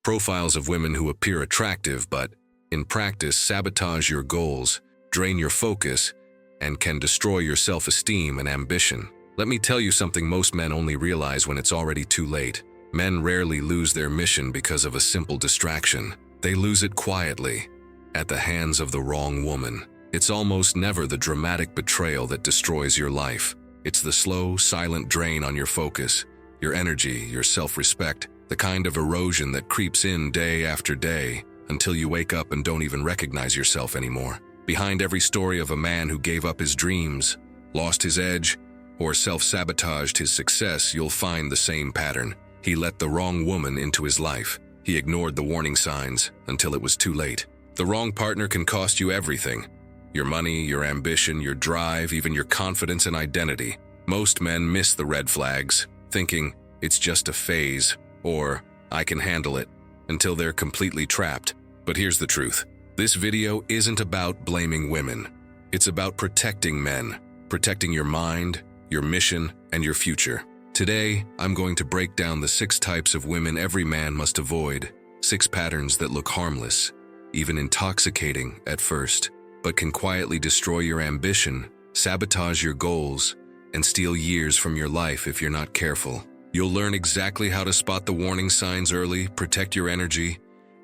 Profiles of women who appear attractive but, in practice, sabotage your goals, drain your focus, and can destroy your self-esteem and ambition. Let me tell you something most men only realize when it's already too late. Men rarely lose their mission because of a simple distraction. They lose it quietly, at the hands of the wrong woman. It's almost never the dramatic betrayal that destroys your life. It's the slow, silent drain on your focus, your energy, your self-respect, the kind of erosion that creeps in day after day until you wake up and don't even recognize yourself anymore. Behind every story of a man who gave up his dreams, lost his edge, or self-sabotaged his success, you'll find the same pattern. He let the wrong woman into his life. He ignored the warning signs until it was too late. The wrong partner can cost you everything. Your money, your ambition, your drive, even your confidence and identity. Most men miss the red flags, thinking it's just a phase, or I can handle it, until they're completely trapped. But here's the truth. This video isn't about blaming women. It's about protecting men, protecting your mind, your mission, and your future. Today, I'm going to break down the 6 types of women every man must avoid, 6 patterns that look harmless, even intoxicating at first, but can quietly destroy your ambition, sabotage your goals, and steal years from your life if you're not careful. You'll learn exactly how to spot the warning signs early, protect your energy,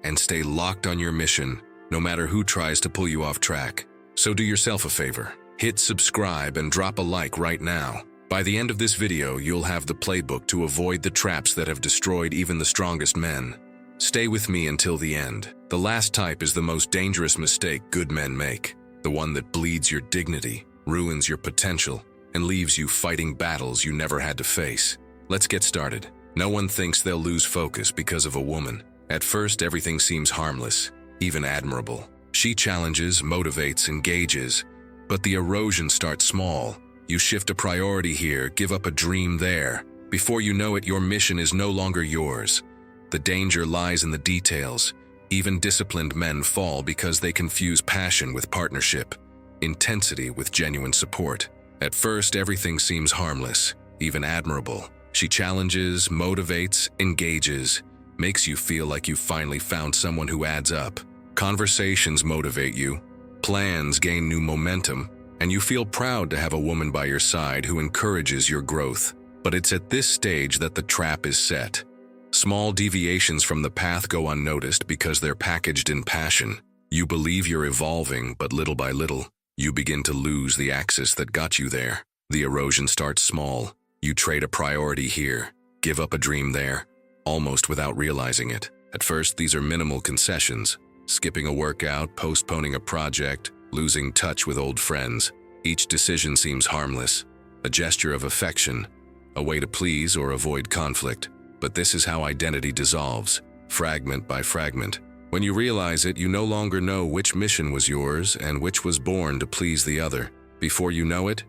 and stay locked on your mission, no matter who tries to pull you off track. So do yourself a favor. Hit subscribe and drop a like right now. By the end of this video, you'll have the playbook to avoid the traps that have destroyed even the strongest men. Stay with me until the end. The last type is the most dangerous mistake good men make. The one that bleeds your dignity, ruins your potential, and leaves you fighting battles you never had to face. Let's get started. No one thinks they'll lose focus because of a woman. At first, everything seems harmless, even admirable. She challenges, motivates, engages, but the erosion starts small. You shift a priority here, give up a dream there. Before you know it, your mission is no longer yours. The danger lies in the details. Even disciplined men fall because they confuse passion with partnership, intensity with genuine support. At first, everything seems harmless, even admirable. She challenges, motivates, engages, makes you feel like you've finally found someone who adds up. Conversations motivate you, plans gain new momentum, and you feel proud to have a woman by your side who encourages your growth. But it's at this stage that the trap is set. Small deviations from the path go unnoticed because they're packaged in passion. You believe you're evolving, but little by little, you begin to lose the axis that got you there. The erosion starts small. You trade a priority here, give up a dream there, almost without realizing it. At first, these are minimal concessions. Skipping a workout, postponing a project, losing touch with old friends. Each decision seems harmless, a gesture of affection, a way to please or avoid conflict. But this is how identity dissolves, fragment by fragment. When you realize it, you no longer know which mission was yours and which was born to please the other. Before you know it,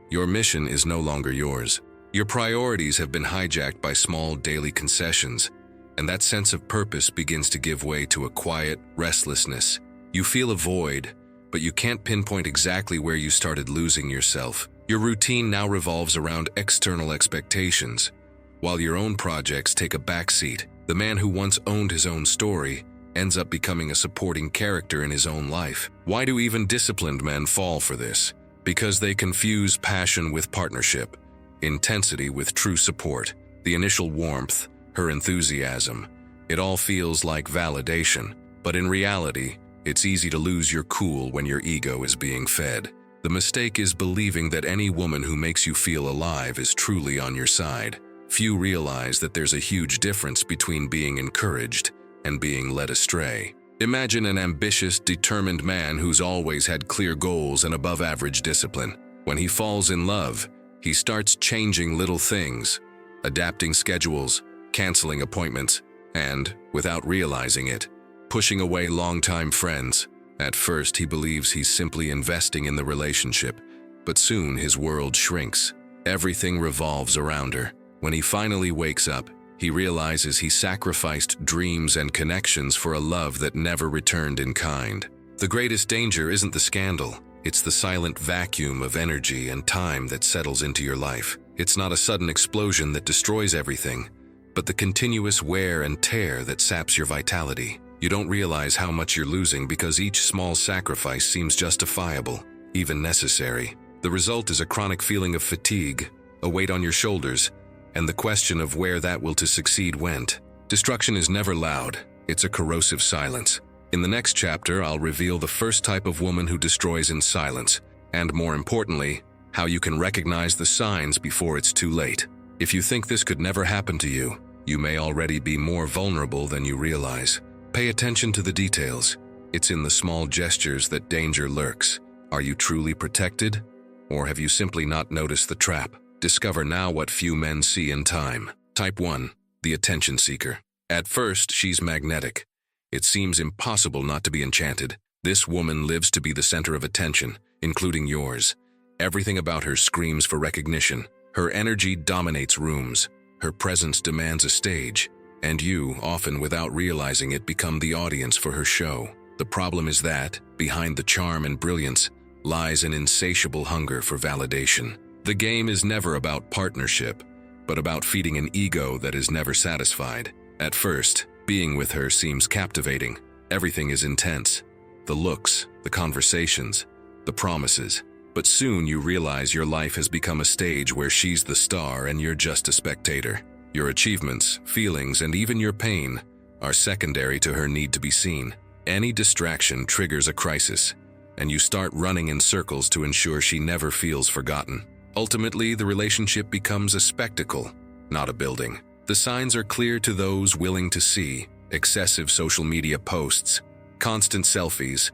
your mission is no longer yours. Your priorities have been hijacked by small daily concessions, and that sense of purpose begins to give way to a quiet restlessness. You feel a void, but you can't pinpoint exactly where you started losing yourself. Your routine now revolves around external expectations, while your own projects take a backseat. The man who once owned his own story ends up becoming a supporting character in his own life. Why do even disciplined men fall for this? Because they confuse passion with partnership, intensity with true support. The initial warmth, her enthusiasm, it all feels like validation. But in reality, it's easy to lose your cool when your ego is being fed. The mistake is believing that any woman who makes you feel alive is truly on your side. Few realize that there's a huge difference between being encouraged and being led astray. Imagine an ambitious, determined man who's always had clear goals and above-average discipline. When he falls in love, he starts changing little things, adapting schedules, canceling appointments, and, without realizing it, pushing away longtime friends. At first, he believes he's simply investing in the relationship, but soon his world shrinks. Everything revolves around her. When he finally wakes up, he realizes he sacrificed dreams and connections for a love that never returned in kind. The greatest danger isn't the scandal. It's the silent vacuum of energy and time that settles into your life. It's not a sudden explosion that destroys everything, but the continuous wear and tear that saps your vitality. You don't realize how much you're losing because each small sacrifice seems justifiable, even necessary. The result is a chronic feeling of fatigue, a weight on your shoulders, and the question of where that will to succeed went. Destruction is never loud, it's a corrosive silence. In the next chapter, I'll reveal the first type of woman who destroys in silence, and more importantly, how you can recognize the signs before it's too late. If you think this could never happen to you, you may already be more vulnerable than you realize. Pay attention to the details. It's in the small gestures that danger lurks. Are you truly protected? Or have you simply not noticed the trap? Discover now what few men see in time. Type 1. The attention seeker. At first, she's magnetic. It seems impossible not to be enchanted. This woman lives to be the center of attention, including yours. Everything about her screams for recognition. Her energy dominates rooms. Her presence demands a stage. And you, often without realizing it, become the audience for her show. The problem is that, behind the charm and brilliance, lies an insatiable hunger for validation. The game is never about partnership, but about feeding an ego that is never satisfied. At first, being with her seems captivating. Everything is intense. The looks, the conversations, the promises. But soon you realize your life has become a stage where she's the star and you're just a spectator. Your achievements, feelings, and even your pain are secondary to her need to be seen. Any distraction triggers a crisis, and you start running in circles to ensure she never feels forgotten. Ultimately, the relationship becomes a spectacle, not a building. The signs are clear to those willing to see: excessive social media posts, constant selfies,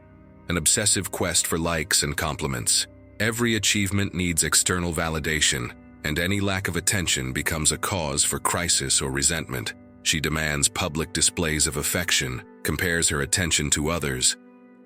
an obsessive quest for likes and compliments. Every achievement needs external validation, and any lack of attention becomes a cause for crisis or resentment. She demands public displays of affection, compares her attention to others,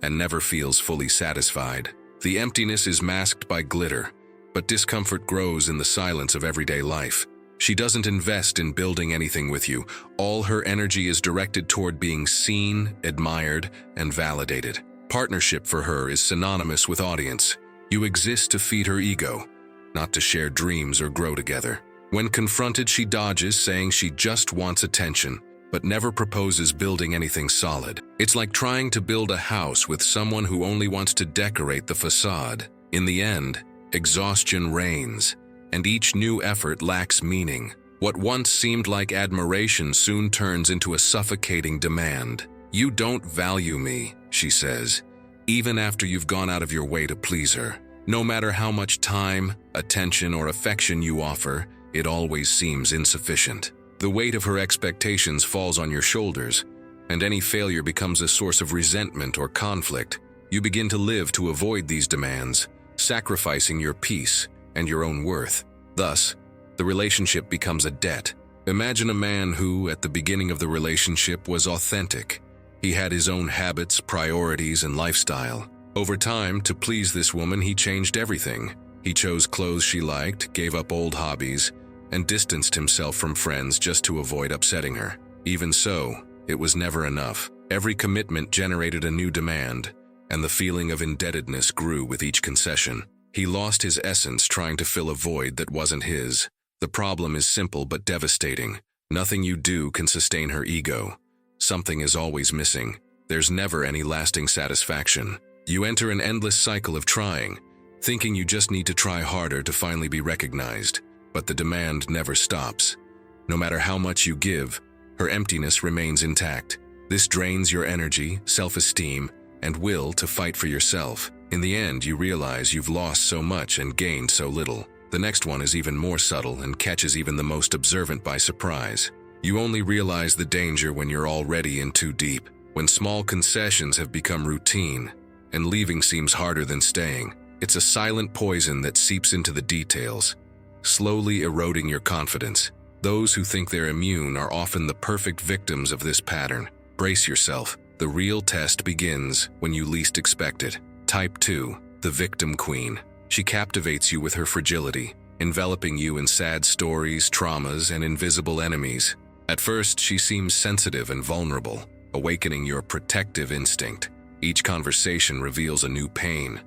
and never feels fully satisfied. The emptiness is masked by glitter, but discomfort grows in the silence of everyday life. She doesn't invest in building anything with you. All her energy is directed toward being seen, admired, and validated. Partnership for her is synonymous with audience. You exist to feed her ego, not to share dreams or grow together. When confronted, she dodges, saying she just wants attention, but never proposes building anything solid. It's like trying to build a house with someone who only wants to decorate the facade. In the end, exhaustion reigns, and each new effort lacks meaning. What once seemed like admiration soon turns into a suffocating demand. "You don't value me," she says, even after you've gone out of your way to please her. No matter how much time, attention, or affection you offer, it always seems insufficient. The weight of her expectations falls on your shoulders, and any failure becomes a source of resentment or conflict. You begin to live to avoid these demands, sacrificing your peace and your own worth. Thus, the relationship becomes a debt. Imagine a man who, at the beginning of the relationship, was authentic. He had his own habits, priorities, and lifestyle. Over time, to please this woman, he changed everything. He chose clothes she liked, gave up old hobbies, and distanced himself from friends just to avoid upsetting her. Even so, it was never enough. Every commitment generated a new demand, and the feeling of indebtedness grew with each concession. He lost his essence trying to fill a void that wasn't his. The problem is simple but devastating. Nothing you do can sustain her ego. Something is always missing. There's never any lasting satisfaction. You enter an endless cycle of trying, thinking you just need to try harder to finally be recognized. But the demand never stops. No matter how much you give, her emptiness remains intact. This drains your energy, self-esteem, and will to fight for yourself. In the end, you realize you've lost so much and gained so little. The next one is even more subtle and catches even the most observant by surprise. You only realize the danger when you're already in too deep, when small concessions have become routine, and leaving seems harder than staying. It's a silent poison that seeps into the details, slowly eroding your confidence. Those who think they're immune are often the perfect victims of this pattern. Brace yourself. The real test begins when you least expect it. Type 2. The victim queen. She captivates you with her fragility, enveloping you in sad stories, traumas, and invisible enemies. At first, she seems sensitive and vulnerable, awakening your protective instinct. Each conversation reveals a new pain,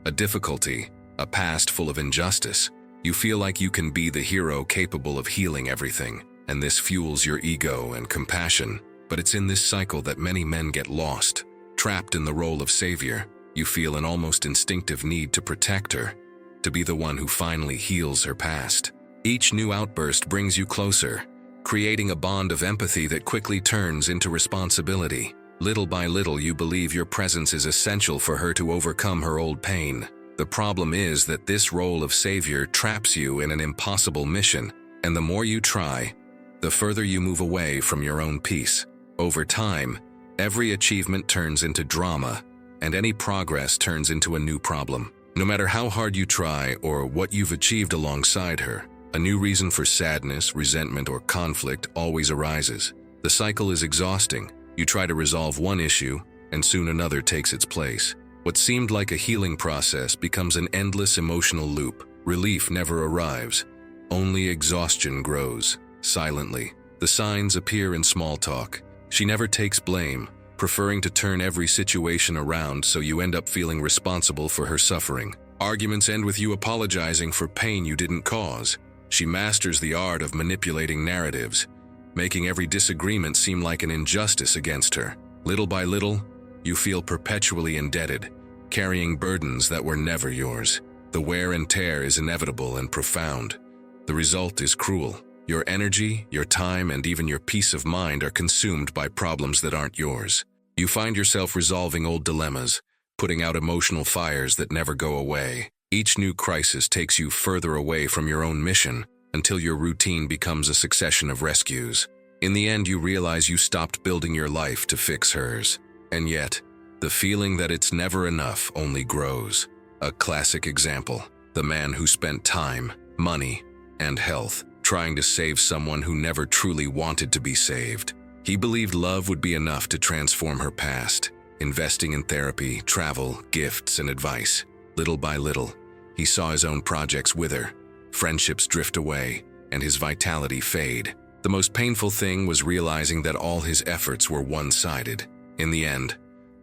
a difficulty, a past full of injustice. You feel like you can be the hero capable of healing everything. and this fuels your ego and compassion. But it's in this cycle that many men get lost. Trapped in the role of savior, you feel an almost instinctive need to protect her, to be the one who finally heals her past. Each new outburst brings you closer, creating a bond of empathy that quickly turns into responsibility. Little by little, you believe your presence is essential for her to overcome her old pain. The problem is that this role of savior traps you in an impossible mission, and the more you try, the further you move away from your own peace. Over time, every achievement turns into drama, and any progress turns into a new problem. No matter how hard you try or what you've achieved alongside her, a new reason for sadness, resentment, or conflict always arises. The cycle is exhausting. You try to resolve one issue, and soon another takes its place. What seemed like a healing process becomes an endless emotional loop. Relief never arrives. Only exhaustion grows, silently. The signs appear in small talk. She never takes blame, preferring to turn every situation around, so you end up feeling responsible for her suffering. Arguments end with you apologizing for pain you didn't cause. She masters the art of manipulating narratives, making every disagreement seem like an injustice against her. Little by little, you feel perpetually indebted, carrying burdens that were never yours. The wear and tear is inevitable and profound. The result is cruel. Your energy, your time, and even your peace of mind are consumed by problems that aren't yours. You find yourself resolving old dilemmas, putting out emotional fires that never go away. Each new crisis takes you further away from your own mission, until your routine becomes a succession of rescues. In the end, you realize you stopped building your life to fix hers. And yet, the feeling that it's never enough only grows. A classic example: the man who spent time, money, and health trying to save someone who never truly wanted to be saved. He believed love would be enough to transform her past, investing in therapy, travel, gifts, and advice. Little by little, he saw his own projects wither, friendships drift away, and his vitality fade. The most painful thing was realizing that all his efforts were one-sided. In the end,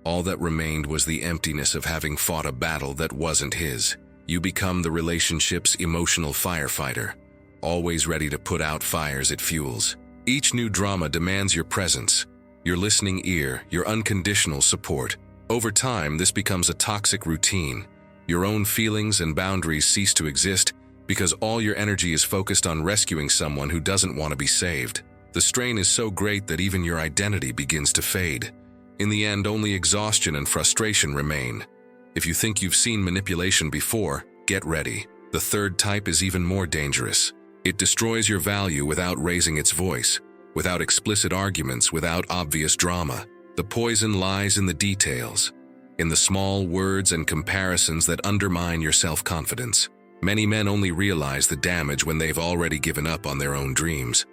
all that remained was the emptiness of having fought a battle that wasn't his. You become the relationship's emotional firefighter, always ready to put out fires it fuels. Each new drama demands your presence, your listening ear, your unconditional support. Over time, this becomes a toxic routine. Your own feelings and boundaries cease to exist because all your energy is focused on rescuing someone who doesn't want to be saved. The strain is so great that even your identity begins to fade. In the end, only exhaustion and frustration remain. If you think you've seen manipulation before, get ready. The third type is even more dangerous. It destroys your value without raising its voice, without explicit arguments, without obvious drama. The poison lies in the details, in the small words and comparisons that undermine your self-confidence. Many men only realize the damage when they've already given up on their own dreams.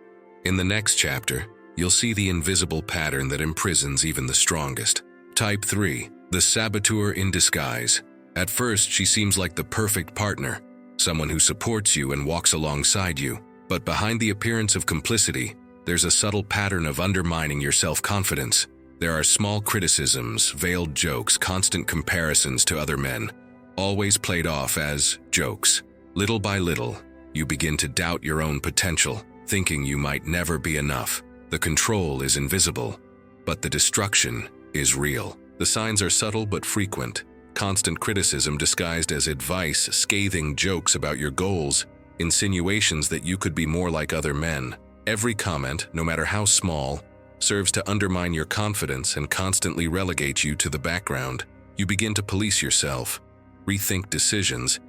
In the next chapter, you'll see the invisible pattern that imprisons even the strongest. Type 3. The Saboteur in disguise. At first, she seems like the perfect partner, someone who supports you and walks alongside you. But behind the appearance of complicity, there's a subtle pattern of undermining your self-confidence. There are small criticisms, veiled jokes, constant comparisons to other men, always played off as jokes. Little by little, you begin to doubt your own potential, thinking you might never be enough. The control is invisible, but the destruction is real. The signs are subtle but frequent. Constant criticism disguised as advice, scathing jokes about your goals, insinuations that you could be more like other men. Every comment, no matter how small, serves to undermine your confidence and constantly relegate you to the background. You begin to police yourself, rethink decisions,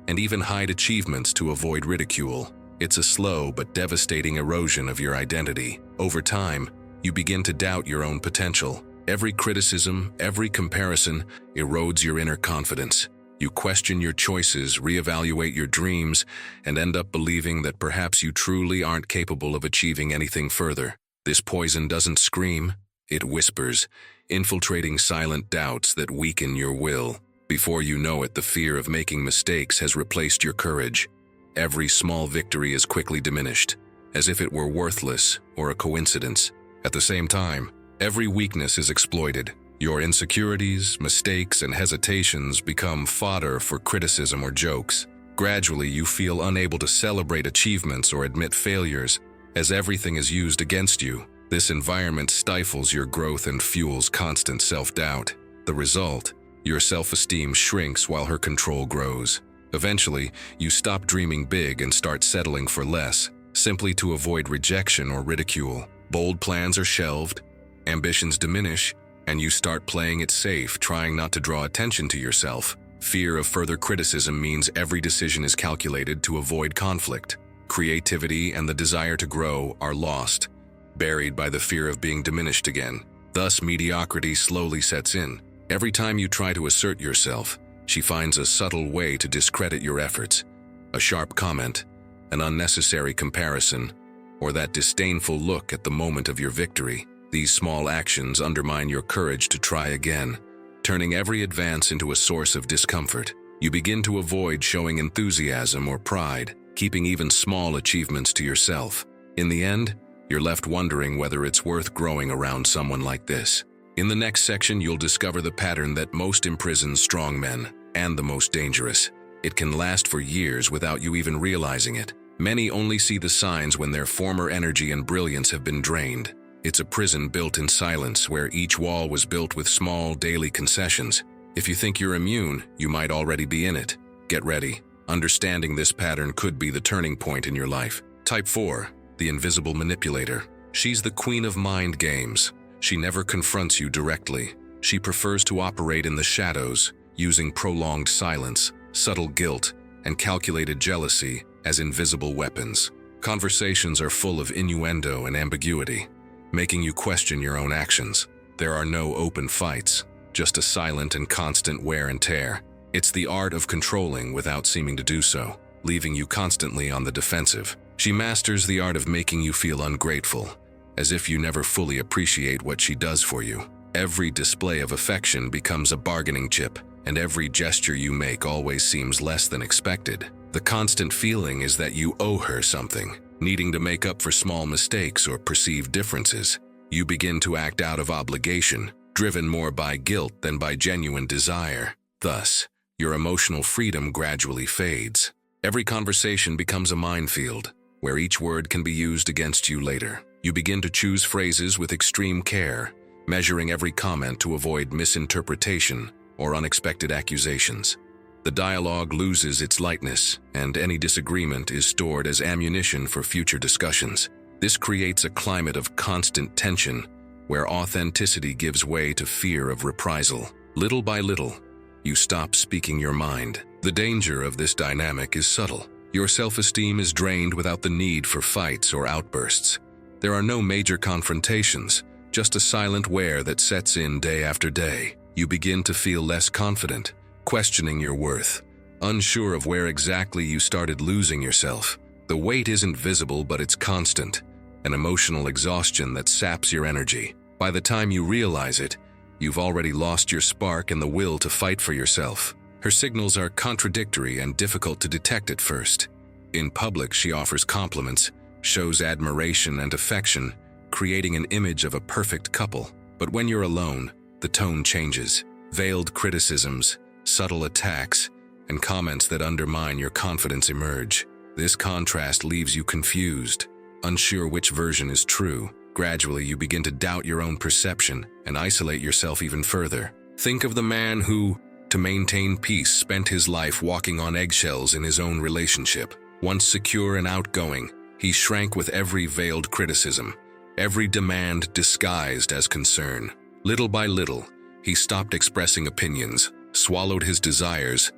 and even hide achievements to avoid ridicule. It's a slow but devastating erosion of your identity. Over time, you begin to doubt your own potential. Every criticism, every comparison erodes your inner confidence. You question your choices, reevaluate your dreams, and end up believing that perhaps you truly aren't capable of achieving anything further. This poison doesn't scream, it whispers, infiltrating silent doubts that weaken your will. Before you know it, the fear of making mistakes has replaced your courage. Every small victory is quickly diminished, as if it were worthless or a coincidence. At the same time, every weakness is exploited. Your insecurities, mistakes, and hesitations become fodder for criticism or jokes. Gradually, you feel unable to celebrate achievements or admit failures, As everything is used against you, this environment stifles your growth and fuels constant self-doubt. The result, your self-esteem shrinks while her control grows. Eventually, you stop dreaming big and start settling for less, simply to avoid rejection or ridicule. Bold plans are shelved, ambitions diminish, and you start playing it safe, trying not to draw attention to yourself. Fear of further criticism means every decision is calculated to avoid conflict. Creativity and the desire to grow are lost, buried by the fear of being diminished again. Thus, mediocrity slowly sets in. Every time you try to assert yourself, she finds a subtle way to discredit your efforts. A sharp comment, an unnecessary comparison, or that disdainful look at the moment of your victory. These small actions undermine your courage to try again, turning every advance into a source of discomfort. You begin to avoid showing enthusiasm or pride, keeping even small achievements to yourself. In the end, you're left wondering whether it's worth growing around someone like this. In the next section, you'll discover the pattern that most imprisons strong men, and the most dangerous. It can last for years without you even realizing it. Many only see the signs when their former energy and brilliance have been drained. It's a prison built in silence, where each wall was built with small daily concessions. If you think you're immune, you might already be in it. Get ready. Understanding this pattern could be the turning point in your life. Type 4. The invisible manipulator. She's the queen of mind games. She never confronts you directly. She prefers to operate in the shadows, using prolonged silence, subtle guilt, and calculated jealousy as invisible weapons. Conversations are full of innuendo and ambiguity, making you question your own actions. There are no open fights, just a silent and constant wear and tear. It's the art of controlling without seeming to do so, leaving you constantly on the defensive. She masters the art of making you feel ungrateful, as if you never fully appreciate what she does for you. Every display of affection becomes a bargaining chip, and every gesture you make always seems less than expected. The constant feeling is that you owe her something, needing to make up for small mistakes or perceived differences. You begin to act out of obligation, driven more by guilt than by genuine desire. Thus, your emotional freedom gradually fades. Every conversation becomes a minefield, where each word can be used against you later. You begin to choose phrases with extreme care, measuring every comment to avoid misinterpretation or unexpected accusations. The dialogue loses its lightness, and any disagreement is stored as ammunition for future discussions. This creates a climate of constant tension, where authenticity gives way to fear of reprisal. Little by little, you stop speaking your mind. The danger of this dynamic is subtle. Your self-esteem is drained without the need for fights or outbursts. There are no major confrontations, just a silent wear that sets in day after day. You begin to feel less confident, questioning your worth, unsure of where exactly you started losing yourself. The weight isn't visible, but it's constant, an emotional exhaustion that saps your energy. By the time you realize it, you've already lost your spark and the will to fight for yourself. Her signals are contradictory and difficult to detect at first. In public, she offers compliments, shows admiration and affection, creating an image of a perfect couple. But when you're alone, the tone changes. Veiled criticisms, subtle attacks, and comments that undermine your confidence emerge. This contrast leaves you confused, unsure which version is true. Gradually, you begin to doubt your own perception and isolate yourself even further. Think of the man who, to maintain peace, spent his life walking on eggshells in his own relationship. Once secure and outgoing, he shrank with every veiled criticism, every demand disguised as concern. Little by little, he stopped expressing opinions, swallowed his desires,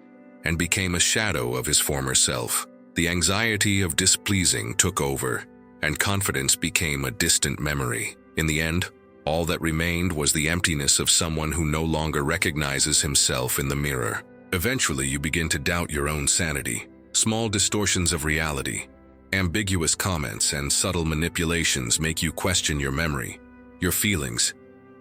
and became a shadow of his former self. The anxiety of displeasing took over, and confidence became a distant memory. In the end, all that remained was the emptiness of someone who no longer recognizes himself in the mirror. Eventually, you begin to doubt your own sanity. Small distortions of reality, ambiguous comments, and subtle manipulations make you question your memory, your feelings,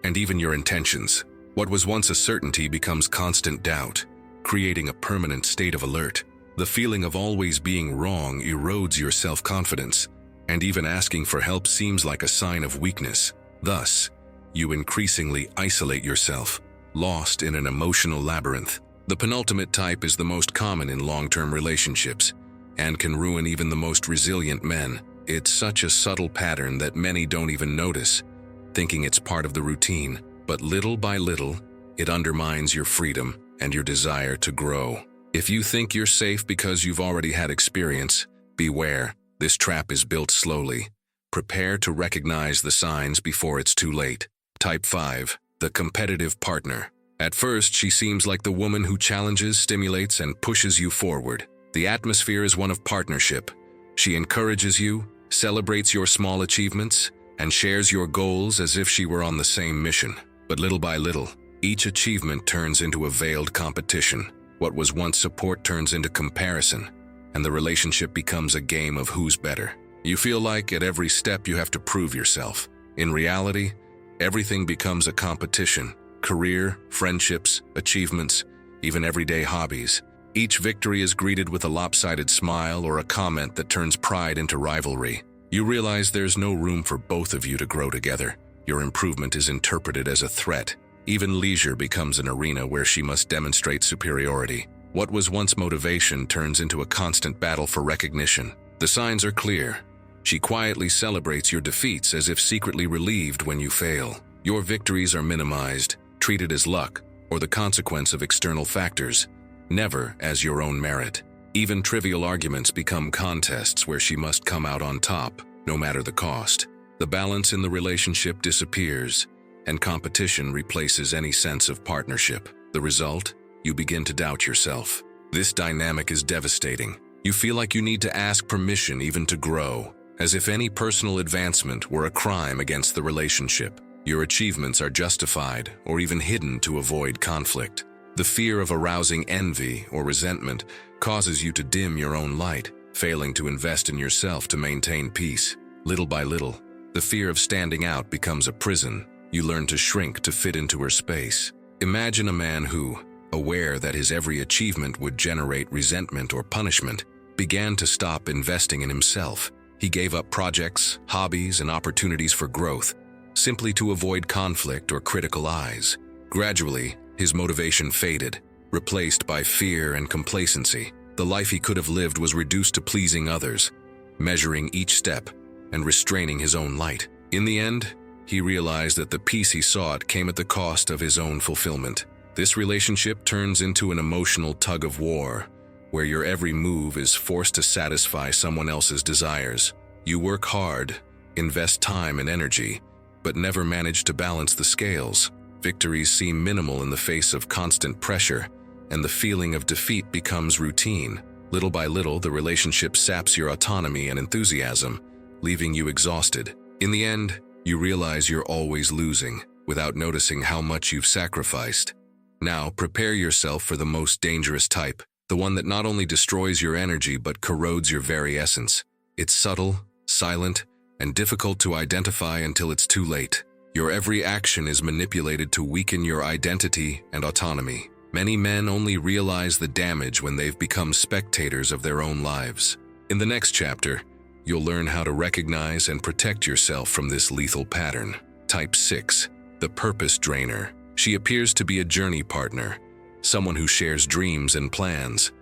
and even your intentions. What was once a certainty becomes constant doubt, creating a permanent state of alert. The feeling of always being wrong erodes your self-confidence, and even asking for help seems like a sign of weakness. Thus, you increasingly isolate yourself, lost in an emotional labyrinth. The penultimate type is the most common in long-term relationships, and can ruin even the most resilient men. It's such a subtle pattern that many don't even notice, thinking it's part of the routine. But little by little, it undermines your freedom and your desire to grow. If you think you're safe because you've already had experience, beware, this trap is built slowly. Prepare to recognize the signs before it's too late. Type 5. The competitive partner. At first, she seems like the woman who challenges, stimulates, and pushes you forward. The atmosphere is one of partnership. She encourages you, celebrates your small achievements, and shares your goals as if she were on the same mission. But little by little, each achievement turns into a veiled competition. What was once support turns into comparison, and the relationship becomes a game of who's better. You feel like at every step you have to prove yourself. In reality, everything becomes a competition. Career, friendships, achievements, even everyday hobbies. Each victory is greeted with a lopsided smile or a comment that turns pride into rivalry. You realize there's no room for both of you to grow together. Your improvement is interpreted as a threat. Even leisure becomes an arena where she must demonstrate superiority. What was once motivation turns into a constant battle for recognition. The signs are clear. She quietly celebrates your defeats as if secretly relieved when you fail. Your victories are minimized, treated as luck or the consequence of external factors, never as your own merit. Even trivial arguments become contests where she must come out on top, no matter the cost. The balance in the relationship disappears, and competition replaces any sense of partnership. The result? You begin to doubt yourself. This dynamic is devastating. You feel like you need to ask permission even to grow, as if any personal advancement were a crime against the relationship. Your achievements are justified or even hidden to avoid conflict. The fear of arousing envy or resentment causes you to dim your own light, failing to invest in yourself to maintain peace. Little by little, the fear of standing out becomes a prison. You learn to shrink to fit into her space. Imagine a man who, aware that his every achievement would generate resentment or punishment, began to stop investing in himself. He gave up projects, hobbies, and opportunities for growth, simply to avoid conflict or critical eyes. Gradually, his motivation faded, replaced by fear and complacency. The life he could have lived was reduced to pleasing others, measuring each step, and restraining his own light. In the end, he realized that the peace he sought came at the cost of his own fulfillment. This relationship turns into an emotional tug-of-war, where your every move is forced to satisfy someone else's desires. You work hard, invest time and energy, but never manage to balance the scales. Victories seem minimal in the face of constant pressure, and the feeling of defeat becomes routine. Little by little, the relationship saps your autonomy and enthusiasm, leaving you exhausted. In the end, you realize you're always losing, without noticing how much you've sacrificed. Now, prepare yourself for the most dangerous type, the one that not only destroys your energy but corrodes your very essence. It's subtle, silent, and difficult to identify until it's too late. Your every action is manipulated to weaken your identity and autonomy. Many men only realize the damage when they've become spectators of their own lives. In the next chapter, you'll learn how to recognize and protect yourself from this lethal pattern. Type 6. The purpose drainer. She appears to be a journey partner, someone who shares dreams and plans.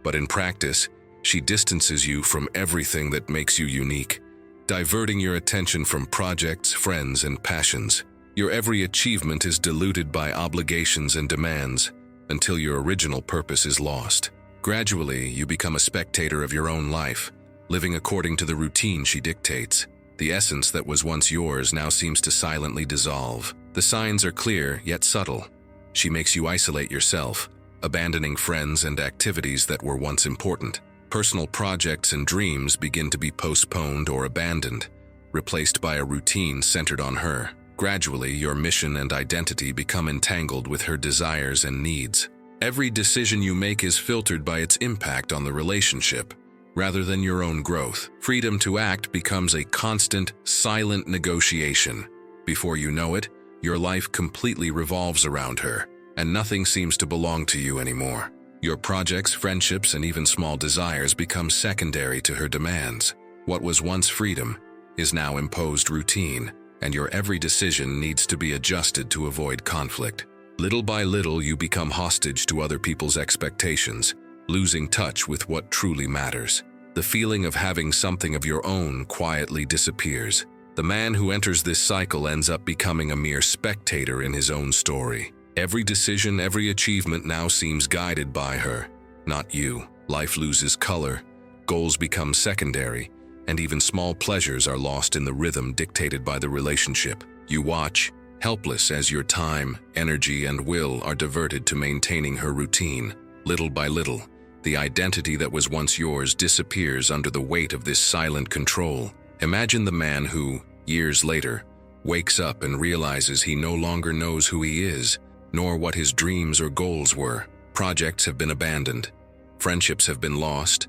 But in practice, she distances you from everything that makes you unique, diverting your attention from projects, friends, and passions. Your every achievement is diluted by obligations and demands until your original purpose is lost. Gradually, you become a spectator of your own life, living according to the routine she dictates. The essence that was once yours now seems to silently dissolve. The signs are clear, yet subtle. She makes you isolate yourself, abandoning friends and activities that were once important. Personal projects and dreams begin to be postponed or abandoned, replaced by a routine centered on her. Gradually, your mission and identity become entangled with her desires and needs. Every decision you make is filtered by its impact on the relationship, rather than your own growth. Freedom to act becomes a constant, silent negotiation. Before you know it, your life completely revolves around her, and nothing seems to belong to you anymore. Your projects, friendships, and even small desires become secondary to her demands. What was once freedom is now imposed routine, and your every decision needs to be adjusted to avoid conflict. Little by little, you become hostage to other people's expectations, losing touch with what truly matters. The feeling of having something of your own quietly disappears. The man who enters this cycle ends up becoming a mere spectator in his own story. Every decision, every achievement now seems guided by her, not you. Life loses color, goals become secondary, and even small pleasures are lost in the rhythm dictated by the relationship. You watch, helpless as your time, energy, and will are diverted to maintaining her routine. Little by little, the identity that was once yours disappears under the weight of this silent control. Imagine the man who, years later, wakes up and realizes he no longer knows who he is, nor what his dreams or goals were. Projects have been abandoned, friendships have been lost,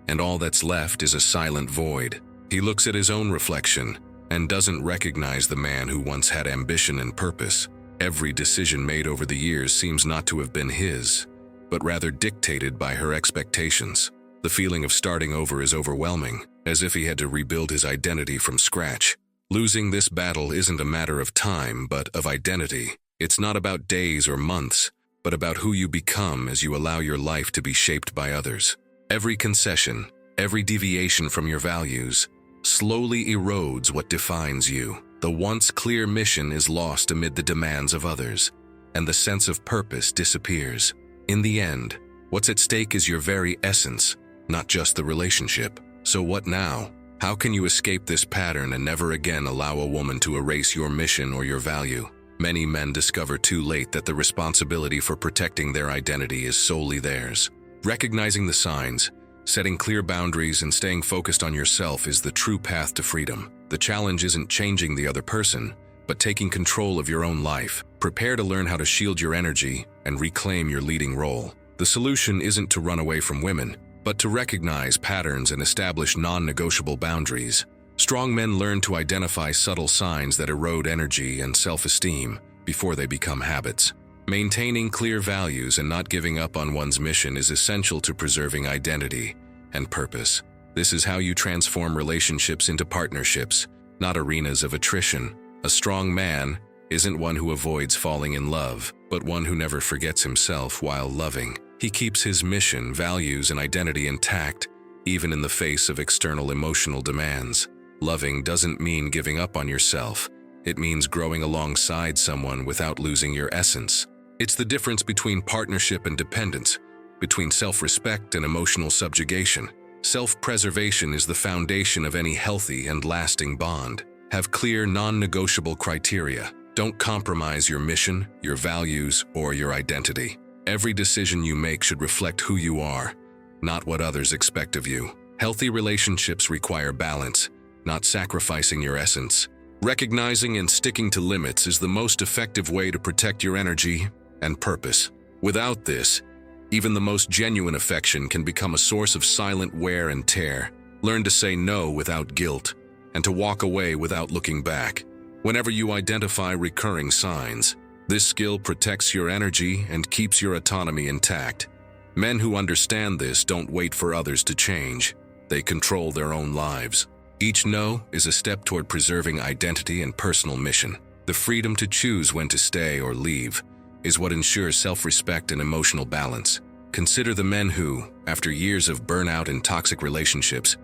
and all that's left is a silent void. He looks at his own reflection and doesn't recognize the man who once had ambition and purpose. Every decision made over the years seems not to have been his, but rather dictated by her expectations. The feeling of starting over is overwhelming, as if he had to rebuild his identity from scratch. Losing this battle isn't a matter of time, but of identity. It's not about days or months, but about who you become as you allow your life to be shaped by others. Every concession, every deviation from your values, slowly erodes what defines you. The once clear mission is lost amid the demands of others, and the sense of purpose disappears. In the end, what's at stake is your very essence, not just the relationship. So what now? How can you escape this pattern and never again allow a woman to erase your mission or your value? Many men discover too late that the responsibility for protecting their identity is solely theirs. Recognizing the signs, setting clear boundaries, and staying focused on yourself is the true path to freedom. The challenge isn't changing the other person, but taking control of your own life. Prepare to learn how to shield your energy and reclaim your leading role. The solution isn't to run away from women, but to recognize patterns and establish non-negotiable boundaries. Strong men learn to identify subtle signs that erode energy and self-esteem before they become habits. Maintaining clear values and not giving up on one's mission is essential to preserving identity and purpose. This is how you transform relationships into partnerships, not arenas of attrition. A strong man isn't one who avoids falling in love, but one who never forgets himself while loving. He keeps his mission, values, and identity intact, even in the face of external emotional demands. Loving doesn't mean giving up on yourself. It means growing alongside someone without losing your essence. It's the difference between partnership and dependence, between self-respect and emotional subjugation. Self-preservation is the foundation of any healthy and lasting bond. Have clear, non-negotiable criteria. Don't compromise your mission, your values, or your identity. Every decision you make should reflect who you are, not what others expect of you. Healthy relationships require balance, not sacrificing your essence. Recognizing and sticking to limits is the most effective way to protect your energy and purpose. Without this, even the most genuine affection can become a source of silent wear and tear. Learn to say no without guilt, and to walk away without looking back. Whenever you identify recurring signs, this skill protects your energy and keeps your autonomy intact. Men who understand this don't wait for others to change. They control their own lives. Each no is a step toward preserving identity and personal mission. The freedom to choose when to stay or leave is what ensures self-respect and emotional balance. Consider the men who, after years of burnout and toxic relationships,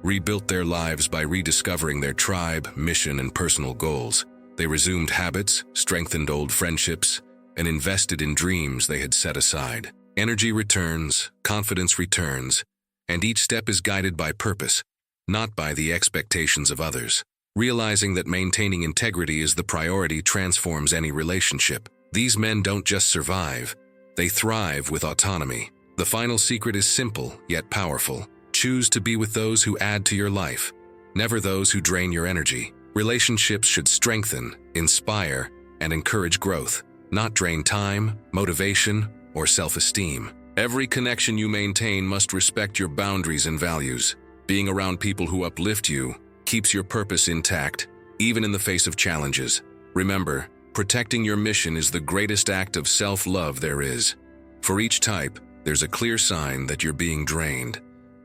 rebuilt their lives by rediscovering their tribe, mission, and personal goals. They resumed habits, strengthened old friendships, and invested in dreams they had set aside. Energy returns, confidence returns, and each step is guided by purpose, not by the expectations of others. Realizing that maintaining integrity is the priority transforms any relationship. These men don't just survive, they thrive with autonomy. The final secret is simple, yet powerful. Choose to be with those who add to your life, never those who drain your energy. Relationships should strengthen, inspire, and encourage growth, not drain time, motivation, or self-esteem. Every connection you maintain must respect your boundaries and values. Being around people who uplift you keeps your purpose intact, even in the face of challenges. Remember, protecting your mission is the greatest act of self-love there is. For each type, there's a clear sign that you're being drained,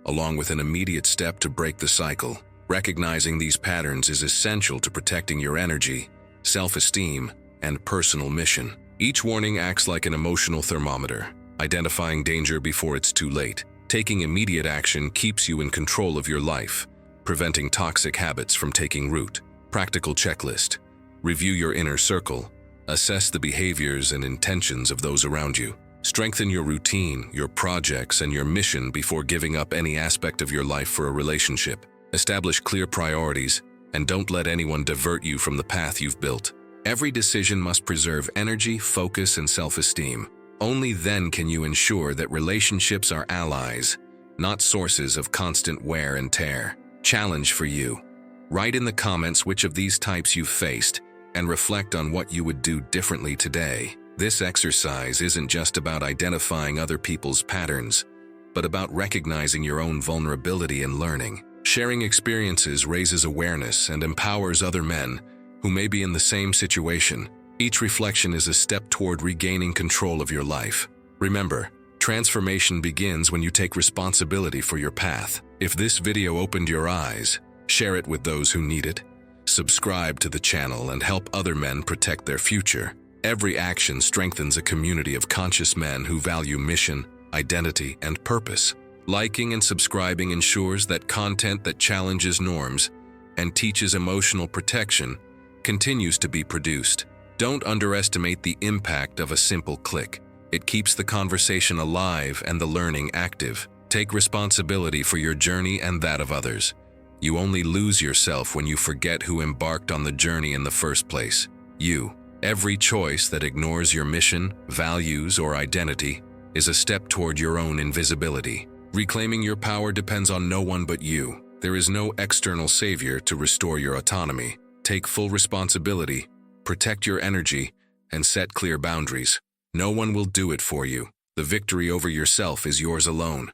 along with an immediate step to break the cycle. Recognizing these patterns is essential to protecting your energy, self-esteem, and personal mission. Each warning acts like an emotional thermometer, identifying danger before it's too late. Taking immediate action keeps you in control of your life, preventing toxic habits from taking root. Practical checklist. Review your inner circle. Assess the behaviors and intentions of those around you. Strengthen your routine, your projects, and your mission before giving up any aspect of your life for a relationship. Establish clear priorities, and don't let anyone divert you from the path you've built. Every decision must preserve energy, focus, and self-esteem. Only then can you ensure that relationships are allies, not sources of constant wear and tear. Challenge for you. Write in the comments which of these types you've faced, and reflect on what you would do differently today. This exercise isn't just about identifying other people's patterns, but about recognizing your own vulnerability and learning. Sharing experiences raises awareness and empowers other men who may be in the same situation. Each reflection is a step toward regaining control of your life. Remember, transformation begins when you take responsibility for your path. If this video opened your eyes, share it with those who need it. Subscribe to the channel and help other men protect their future. Every action strengthens a community of conscious men who value mission, identity, and purpose. Liking and subscribing ensures that content that challenges norms and teaches emotional protection continues to be produced. Don't underestimate the impact of a simple click. It keeps the conversation alive and the learning active. Take responsibility for your journey and that of others. You only lose yourself when you forget who embarked on the journey in the first place. You. Every choice that ignores your mission, values, or identity is a step toward your own invisibility. Reclaiming your power depends on no one but you. There is no external savior to restore your autonomy. Take full responsibility, protect your energy, and set clear boundaries. No one will do it for you. The victory over yourself is yours alone.